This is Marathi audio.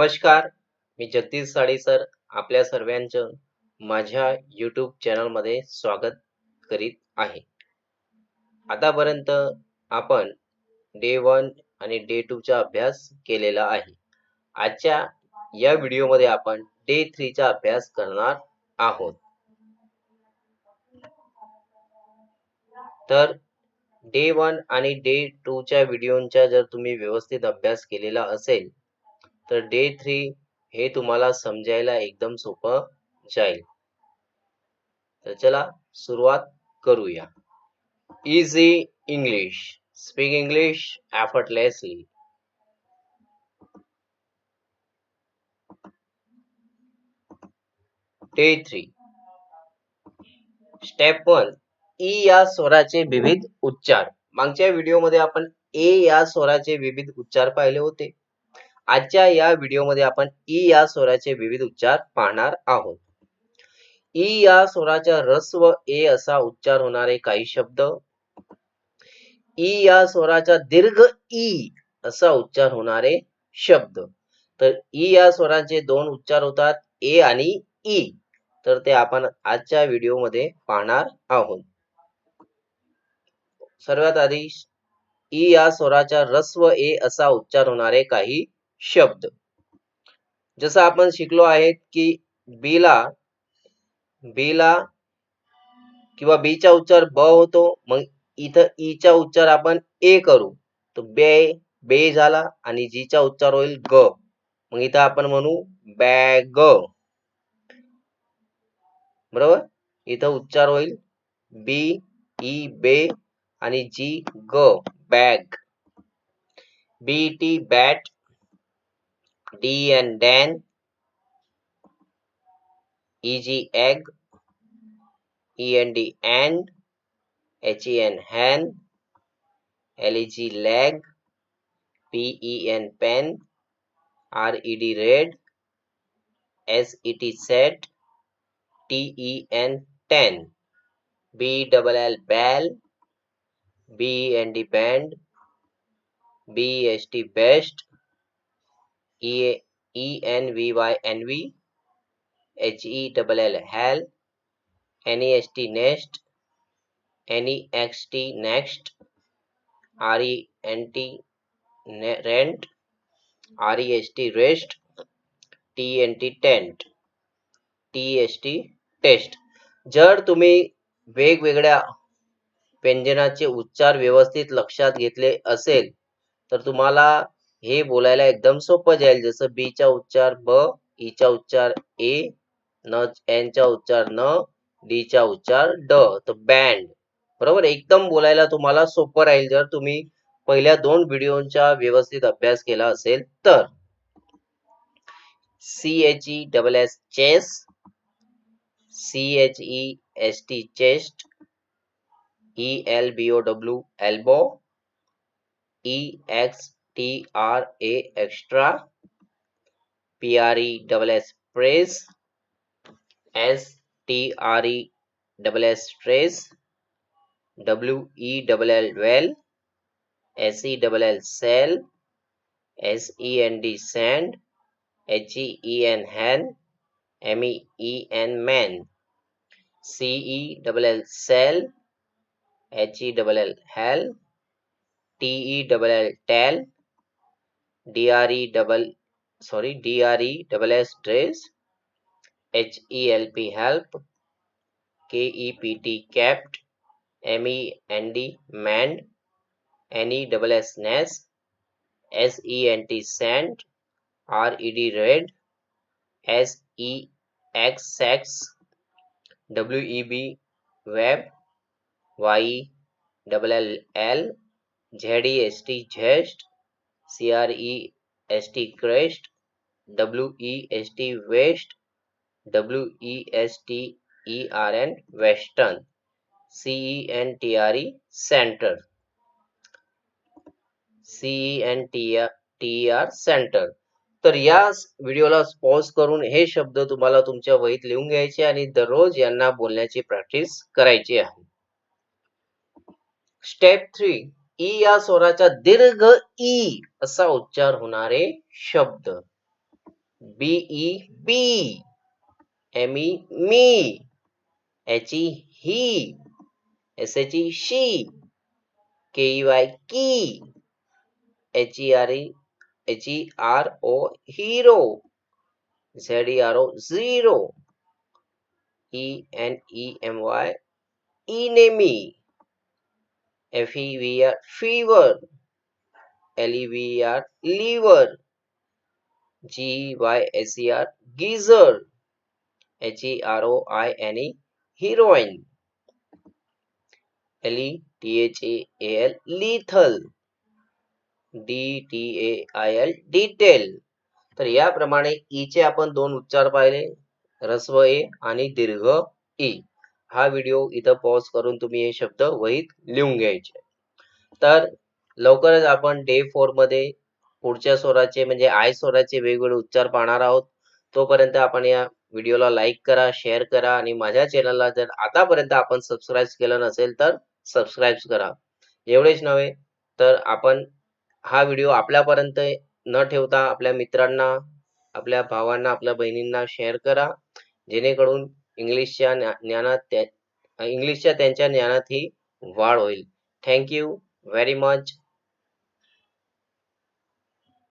नमस्कार, मी जगदीश साळी सर आपल्या सर्वांचं माझ्या YouTube चॅनलमध्ये स्वागत करीत आहे. आतापर्यंत आपण डे 1 आणि डे 2 चा अभ्यास केलेला आहे. आजच्या या व्हिडिओमध्ये आपण डे 3 चा अभ्यास करणार आहोत. तर डे 1 आणि डे 2 च्या व्हिडिओंचा जर तुम्ही व्यवस्थित अभ्यास केलेला असेल तर डे 3 हे तुम्हाला समजायला एकदम सोपं जाईल. तर चला सुरुवात करूया. Easy English, speak English effortlessly. Day 3. Step 1. E या स्वराचे विविध उच्चार. मागच्या व्हिडिओमध्ये आपण ए या स्वराचे विविध उच्चार पाहिले होते. आजच्या या व्हिडिओमध्ये आपण ई या स्वराचे विविध उच्चार पाहणार आहोत. ई या स्वराच्या ऱ्हस्व ए असा उच्चार होणारे काही शब्द, ई या स्वराचा दीर्घ ई असा उच्चार होणारे शब्द. तर ई या स्वराचे दोन उच्चार होतात, ए आणि ई. तर ते आपण आजच्या व्हिडिओमध्ये पाहणार आहोत. सर्वात आधी ई या स्वराचा ऱ्हस्व ए असा उच्चार होणारे काही शब्द. जसं आपण शिकलो आहेत की बीला किंवा बीचा उच्चार ब होतो, मग इथं ईचा उच्चार आपण ए करू तर बे झाला आणि जीचा उच्चार होईल ग. मग इथं आपण म्हणू बॅग. बरोबर. इथं उच्चार होईल बी ई बे आणि जी ग bag. B T bat, D N Dan, E G egg, E N D end, H E N hen, L E G leg, P E N pen, R E D red, S E T set, T E N ten, B double L bell, B N D band, B S T best, E N V Y envy, H E double L hell, N E S T nest, N E x T next, R E N T rent, R E S T rest, T N T tent, T S T taste. जर तुम्ही वेगवेगळ्या व्यंजनाचे उच्चार व्यवस्थित लक्षात घेतले असेल तर तुम्हाला हे बोलायला एकदम सोपं जाईल. जसं बी चा उच्चार ब, ई चा उच्चार ए, न एन चा उच्चार न, डी चा उच्चार ड. तर बँड. बरोबर. एकदम बोलायला तुम्हाला सोपं राहील जर तुम्ही पहिल्या दोन व्हिडिओंचा व्यवस्थित अभ्यास केला असेल तर. CHESS chess, CHEST chest, ELBOW elbow, EXTRA extra, PRESS press, STRESS stress, WELL well, SELL cell, SEND sand, HEN hen, MEN man, CELL cell, HELL hell, TELL tell, DRESS dress, HELP help, KEPT kept, MEND manned, NESS nest, SENT sent, RED red, SEX sex, WEB web, YELL, ZEST zest, CREST crest, WEST west, WESTERN western, CENTRE center, CENTER center. तर या व्हिडिओला पॉज करून हे शब्द तुम्हाला तुमच्या वहीत लिहून घ्यायचे आणि दररोज यांना बोलण्याची प्रॅक्टिस करायची आहे. स्टेप 3. ई या स्वराचा दीर्घ ई असा उच्चार होणारे शब्द. BE bee, ME me, HE he, SHE she, KEY key, HERO hero, ZERO zero, ENEMY enemy, FEVR fever, LEVR lever, GYSER geezer, HEROINE heroine, LETHAL lethal, DTAIL detail. तर याप्रमाणे ईचे आपण दोन उच्चार पाहिले, ऱ्हस्व ए आणि दीर्घ ई. हा व्हिडिओ इथं पॉज करून तुम्ही हे शब्द वहीत लिहून घ्यायचे. तर लवकरच आपण डे 4 मध्ये पुढच्या स्वराचे म्हणजे आय स्वराचे वेगवेगळे उच्चार पाहणार आहोत. तोपर्यंत आपण या व्हिडिओला लाईक करा, शेअर करा आणि माझ्या चॅनलला जर आतापर्यंत आपण सबस्क्राईब केलं नसेल तर सबस्क्राईब करा. एवढेच नव्हे तर आपण हा व्हिडिओ आपल्यापर्यंत न ठेवता आपल्या मित्रांना, आपल्या भावांना, आपल्या बहिणींना शेअर करा, जेणेकरून इंग्लिशच्या त्यांच्या ज्ञानात ही वाढ होईल. Thank you very much.